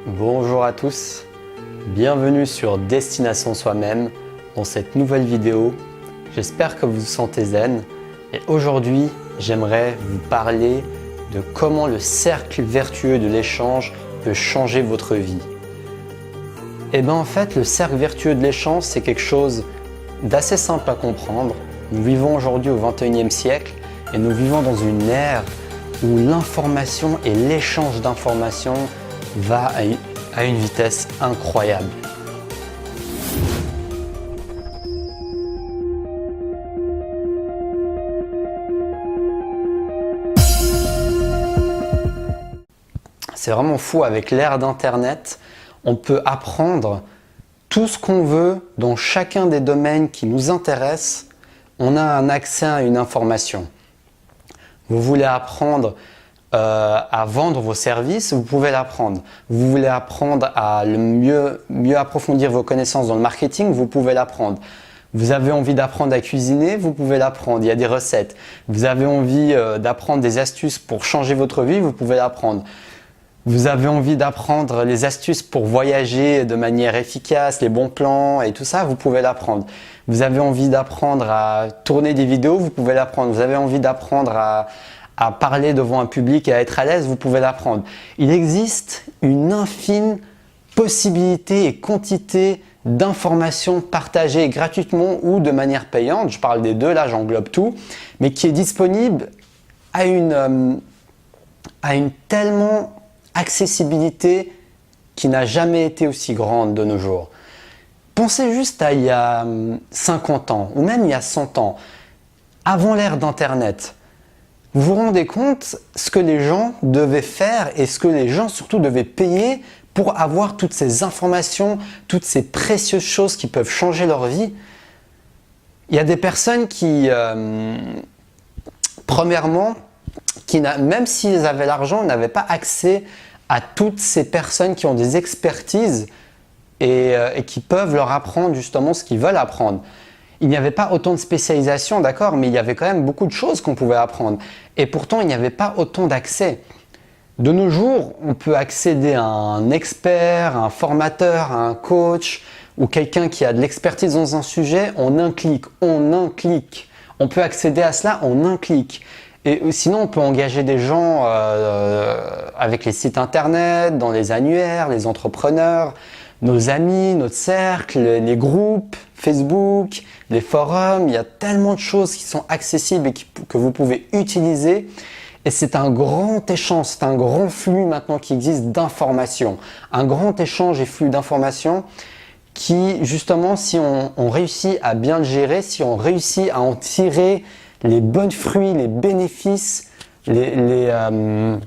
Bonjour à tous, bienvenue sur Destination Soi-même dans cette nouvelle vidéo. J'espère que vous vous sentez zen et aujourd'hui j'aimerais vous parler de comment le cercle vertueux de l'échange peut changer votre vie. Et bien en fait le cercle vertueux de l'échange c'est quelque chose d'assez simple à comprendre. Nous vivons aujourd'hui au 21e siècle et nous vivons dans une ère où l'information et l'échange d'informations va à une vitesse incroyable. C'est vraiment fou, avec l'ère d'Internet, on peut apprendre tout ce qu'on veut dans chacun des domaines qui nous intéressent. On a un accès à une information. Vous voulez apprendre à vendre vos services, vous pouvez l'apprendre. Vous voulez apprendre à mieux approfondir vos connaissances dans le marketing, vous pouvez l'apprendre. Vous avez envie d'apprendre à cuisiner, vous pouvez l'apprendre, il y a des recettes. Vous avez envie d'apprendre des astuces pour changer votre vie, vous pouvez l'apprendre. Vous avez envie d'apprendre les astuces pour voyager de manière efficace, les bons plans et tout ça, vous pouvez l'apprendre. Vous avez envie d'apprendre à tourner des vidéos, vous pouvez l'apprendre. Vous avez envie d'apprendre à parler devant un public et à être à l'aise, vous pouvez l'apprendre. Il existe une infime possibilité et quantité d'informations partagées gratuitement ou de manière payante, je parle des deux, là j'englobe tout, mais qui est disponible à une tellement accessibilité qui n'a jamais été aussi grande de nos jours. Pensez juste à il y a 50 ans ou même il y a 100 ans, avant l'ère d'Internet. Vous vous rendez compte ce que les gens devaient faire et ce que les gens surtout devaient payer pour avoir toutes ces informations, toutes ces précieuses choses qui peuvent changer leur vie. Il y a des personnes qui, premièrement, même s'ils avaient l'argent, n'avaient pas accès à toutes ces personnes qui ont des expertises et qui peuvent leur apprendre justement ce qu'ils veulent apprendre. Il n'y avait pas autant de spécialisation, d'accord, mais il y avait quand même beaucoup de choses qu'on pouvait apprendre. Et pourtant, il n'y avait pas autant d'accès. De nos jours, on peut accéder à un expert, à un formateur, à un coach ou quelqu'un qui a de l'expertise dans un sujet en un clic. On peut accéder à cela en un clic. Et sinon, on peut engager des gens avec les sites internet, dans les annuaires, les entrepreneurs, nos amis, notre cercle, les groupes, Facebook, les forums. Il y a tellement de choses qui sont accessibles et que vous pouvez utiliser. Et c'est un grand échange, c'est un grand flux maintenant qui existe d'informations. Un grand échange et flux d'informations qui, justement, si on réussit à bien le gérer, si on réussit à en tirer les bons fruits, les bénéfices, le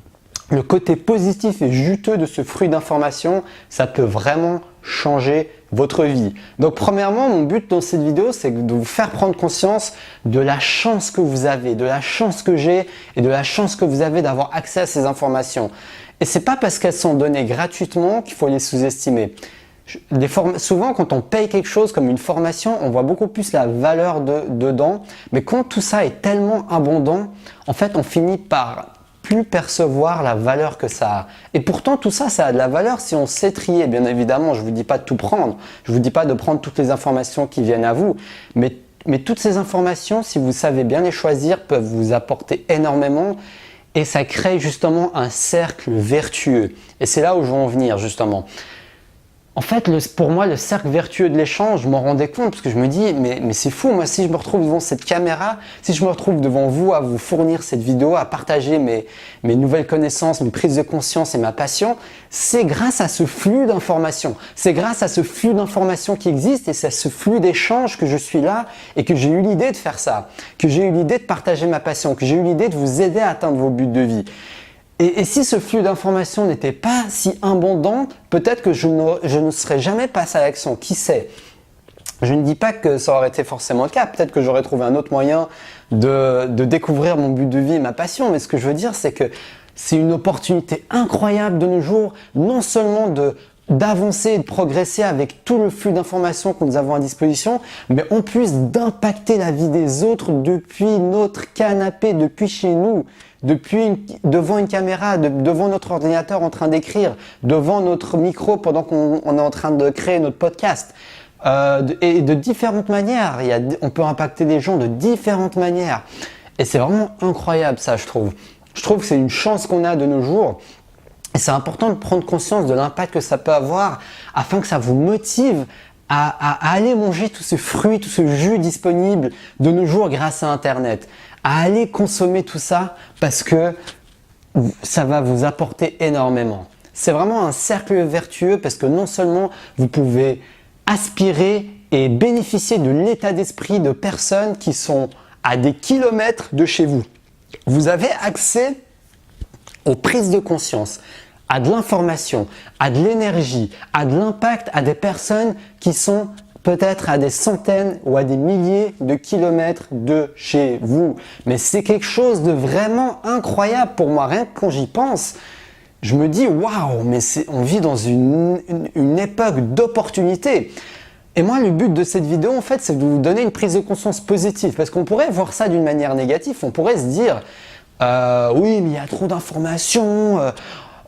côté positif et juteux de ce fruit d'information, ça peut vraiment changer votre vie. Donc premièrement, mon but dans cette vidéo, c'est de vous faire prendre conscience de la chance que vous avez, de la chance que j'ai et de la chance que vous avez d'avoir accès à ces informations. Et c'est pas parce qu'elles sont données gratuitement qu'il faut les sous-estimer. Souvent, quand on paye quelque chose comme une formation, on voit beaucoup plus la valeur dedans. Mais quand tout ça est tellement abondant, en fait, on finit par plus percevoir la valeur que ça a. Et pourtant, tout ça, ça a de la valeur si on sait trier. Bien évidemment, je ne vous dis pas de tout prendre. Je ne vous dis pas de prendre toutes les informations qui viennent à vous. Mais toutes ces informations, si vous savez bien les choisir, peuvent vous apporter énormément. Et ça crée justement un cercle vertueux. Et c'est là où je veux en venir justement. En fait, pour moi, le cercle vertueux de l'échange, je m'en rendais compte parce que je me dis, mais c'est fou, moi, si je me retrouve devant cette caméra, si je me retrouve devant vous à vous fournir cette vidéo, à partager mes nouvelles connaissances, mes prises de conscience et ma passion, c'est grâce à ce flux d'informations. C'est grâce à ce flux d'informations qui existe et c'est à ce flux d'échange que je suis là et que j'ai eu l'idée de faire ça, que j'ai eu l'idée de partager ma passion, que j'ai eu l'idée de vous aider à atteindre vos buts de vie. Et si ce flux d'informations n'était pas si abondant, peut-être que je ne serais jamais passé à l'action. Qui sait? Je ne dis pas que ça aurait été forcément le cas. Peut-être que j'aurais trouvé un autre moyen de découvrir mon but de vie et ma passion. Mais ce que je veux dire, c'est que c'est une opportunité incroyable de nos jours, non seulement de d'avancer et de progresser avec tout le flux d'informations que nous avons à disposition, mais en plus d'impacter la vie des autres depuis notre canapé, depuis chez nous, devant une caméra, devant notre ordinateur en train d'écrire, devant notre micro pendant qu'on est en train de créer notre podcast. Et de différentes manières, on peut impacter les gens de différentes manières. Et c'est vraiment incroyable ça, je trouve. Je trouve que c'est une chance qu'on a de nos jours. Et c'est important de prendre conscience de l'impact que ça peut avoir afin que ça vous motive à aller manger tous ces fruits, tout ce jus disponible de nos jours grâce à Internet. À aller consommer tout ça parce que ça va vous apporter énormément. C'est vraiment un cercle vertueux parce que non seulement vous pouvez aspirer et bénéficier de l'état d'esprit de personnes qui sont à des kilomètres de chez vous. Vous avez accès aux prises de conscience, à de l'information, à de l'énergie, à de l'impact, à des personnes qui sont peut-être à des centaines ou à des milliers de kilomètres de chez vous. Mais c'est quelque chose de vraiment incroyable pour moi. Rien que quand j'y pense, je me dis waouh, mais on vit dans une époque d'opportunités. Et moi, le but de cette vidéo, en fait, c'est de vous donner une prise de conscience positive. Parce qu'on pourrait voir ça d'une manière négative. On pourrait se dire oui, mais il y a trop d'informations,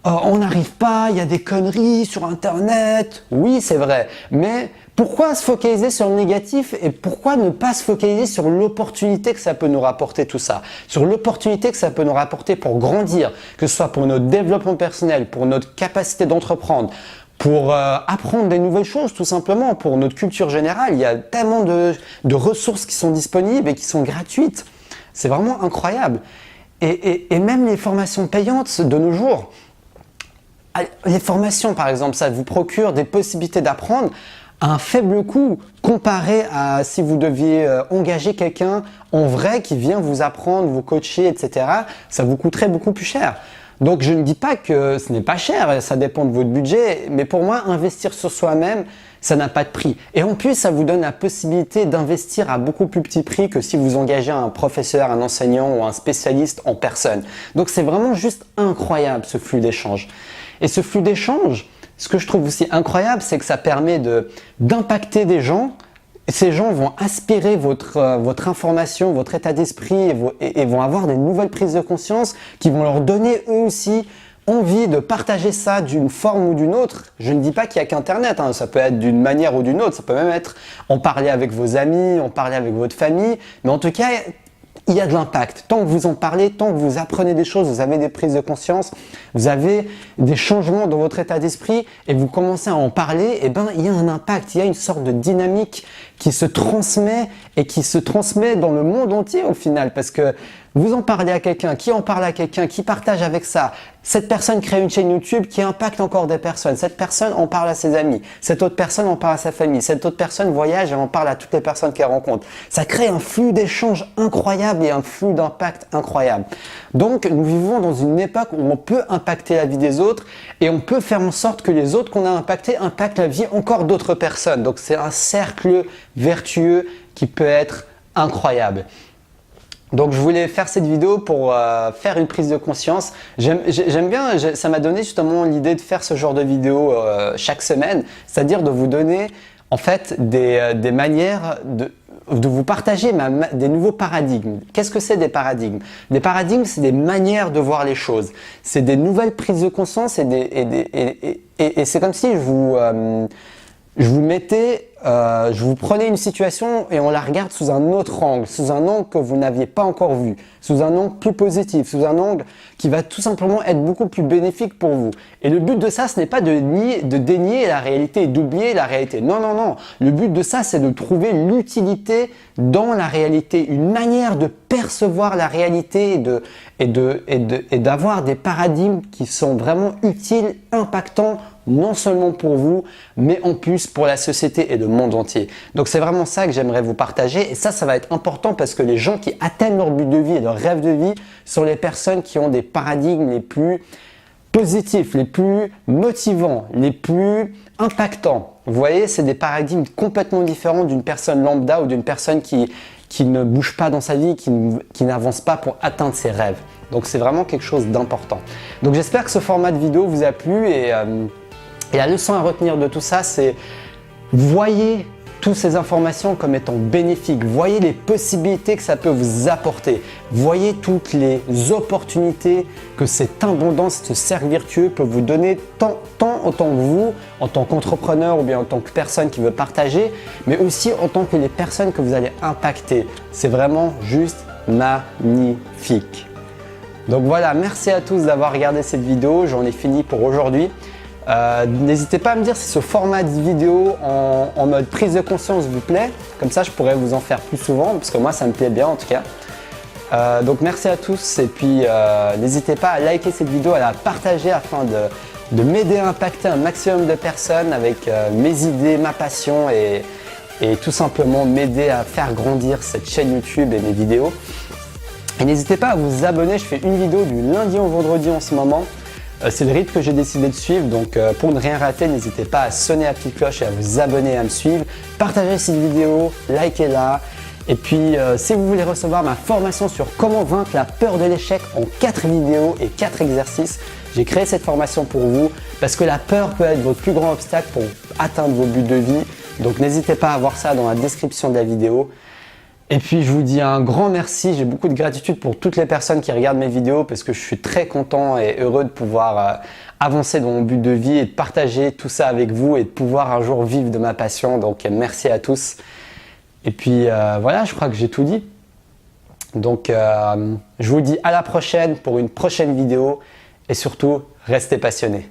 on n'arrive pas, il y a des conneries sur Internet. Oui, c'est vrai. Mais pourquoi se focaliser sur le négatif et pourquoi ne pas se focaliser sur l'opportunité que ça peut nous rapporter tout ça? Sur l'opportunité que ça peut nous rapporter pour grandir, que ce soit pour notre développement personnel, pour notre capacité d'entreprendre, pour apprendre des nouvelles choses tout simplement, pour notre culture générale. Il y a tellement de ressources qui sont disponibles et qui sont gratuites. C'est vraiment incroyable. Et même les formations payantes de nos jours, les formations par exemple, ça vous procure des possibilités d'apprendre à un faible coût comparé à si vous deviez engager quelqu'un en vrai qui vient vous apprendre, vous coacher, etc. Ça vous coûterait beaucoup plus cher. Donc je ne dis pas que ce n'est pas cher, ça dépend de votre budget, mais pour moi, investir sur soi-même, ça n'a pas de prix. Et en plus, ça vous donne la possibilité d'investir à beaucoup plus petit prix que si vous engagez un professeur, un enseignant ou un spécialiste en personne. Donc c'est vraiment juste incroyable ce flux d'échange. Et ce flux d'échange, ce que je trouve aussi incroyable, c'est que ça permet d'impacter des gens. Ces gens vont aspirer votre information, votre état d'esprit et vont avoir des nouvelles prises de conscience qui vont leur donner eux aussi envie de partager ça d'une forme ou d'une autre. Je ne dis pas qu'il n'y a qu'Internet, hein. Ça peut être d'une manière ou d'une autre, ça peut même être en parler avec vos amis, en parler avec votre famille, mais en tout cas, il y a de l'impact. Tant que vous en parlez, tant que vous apprenez des choses, vous avez des prises de conscience, vous avez des changements dans votre état d'esprit et vous commencez à en parler, et ben il y a un impact, il y a une sorte de dynamique qui se transmet et qui se transmet dans le monde entier au final, parce que vous en parlez à quelqu'un, qui en parle à quelqu'un, qui partage avec ça. Cette personne crée une chaîne YouTube qui impacte encore des personnes. Cette personne en parle à ses amis. Cette autre personne en parle à sa famille. Cette autre personne voyage et en parle à toutes les personnes qu'elle rencontre. Ça crée un flux d'échanges incroyable et un flux d'impact incroyable. Donc, nous vivons dans une époque où on peut impacter la vie des autres et on peut faire en sorte que les autres qu'on a impactés impactent la vie encore d'autres personnes. Donc, c'est un cercle vertueux qui peut être incroyable. Donc je voulais faire cette vidéo pour faire une prise de conscience. J'aime bien, ça m'a donné justement l'idée de faire ce genre de vidéo chaque semaine, c'est-à-dire de vous donner en fait des manières de vous partager des nouveaux paradigmes. Qu'est-ce que c'est des paradigmes? Des paradigmes, c'est des manières de voir les choses. C'est des nouvelles prises de conscience et c'est comme si je vous prenais une situation et on la regarde sous un autre angle, sous un angle que vous n'aviez pas encore vu, sous un angle plus positif, sous un angle qui va tout simplement être beaucoup plus bénéfique pour vous. Et le but de ça, ce n'est pas de dénier la réalité et d'oublier la réalité. Non, non, non. Le but de ça, c'est de trouver l'utilité dans la réalité, une manière de percevoir la réalité et d'avoir des paradigmes qui sont vraiment utiles, impactants, non seulement pour vous, mais en plus pour la société et le monde entier. Donc c'est vraiment ça que j'aimerais vous partager et ça va être important parce que les gens qui atteignent leur but de vie et leur rêve de vie sont les personnes qui ont des paradigmes les plus positifs, les plus motivants, les plus impactants. Vous voyez, c'est des paradigmes complètement différents d'une personne lambda ou d'une personne qui ne bouge pas dans sa vie, qui n'avance pas pour atteindre ses rêves. Donc c'est vraiment quelque chose d'important. Donc j'espère que ce format de vidéo vous a plu et Et la leçon à retenir de tout ça, c'est voyez toutes ces informations comme étant bénéfiques. Voyez les possibilités que ça peut vous apporter. Voyez toutes les opportunités que cette abondance, ce cercle vertueux peut vous donner tant autant que vous, en tant qu'entrepreneur ou bien en tant que personne qui veut partager, mais aussi en tant que les personnes que vous allez impacter. C'est vraiment juste magnifique. Donc voilà, merci à tous d'avoir regardé cette vidéo. J'en ai fini pour aujourd'hui. N'hésitez pas à me dire si ce format de vidéo en mode prise de conscience vous plaît. Comme ça, je pourrais vous en faire plus souvent parce que moi, ça me plaît bien en tout cas. Donc merci à tous et puis n'hésitez pas à liker cette vidéo, à la partager afin de m'aider à impacter un maximum de personnes avec mes idées, ma passion et tout simplement m'aider à faire grandir cette chaîne YouTube et mes vidéos. Et n'hésitez pas à vous abonner, je fais une vidéo du lundi au vendredi en ce moment. C'est le rythme que j'ai décidé de suivre, donc pour ne rien rater, n'hésitez pas à sonner la petite cloche et à vous abonner et à me suivre. Partagez cette vidéo, likez-la. Et puis si vous voulez recevoir ma formation sur comment vaincre la peur de l'échec en 4 vidéos et 4 exercices, j'ai créé cette formation pour vous parce que la peur peut être votre plus grand obstacle pour atteindre vos buts de vie. Donc n'hésitez pas à voir ça dans la description de la vidéo. Et puis je vous dis un grand merci, j'ai beaucoup de gratitude pour toutes les personnes qui regardent mes vidéos parce que je suis très content et heureux de pouvoir avancer dans mon but de vie et de partager tout ça avec vous et de pouvoir un jour vivre de ma passion. Donc merci à tous. Et puis voilà, je crois que j'ai tout dit. Donc je vous dis à la prochaine pour une prochaine vidéo et surtout restez passionnés.